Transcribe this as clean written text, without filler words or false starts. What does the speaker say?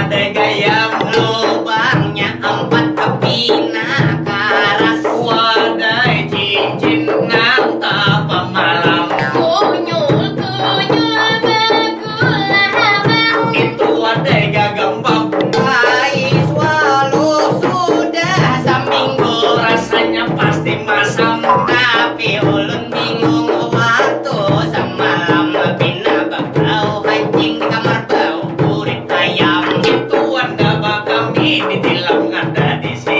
ada gaya lubangnya 4 kepina karas wadai cincin nang tapa malam Kunyul bagulah bang. itu wadai gagambang ais walau sudah seminggu rasanya pasti masam tapi ulun bingung waktu semalam bina bakau hancing di kamar bau kurit ayam itu anda bakami ditilang ada di sini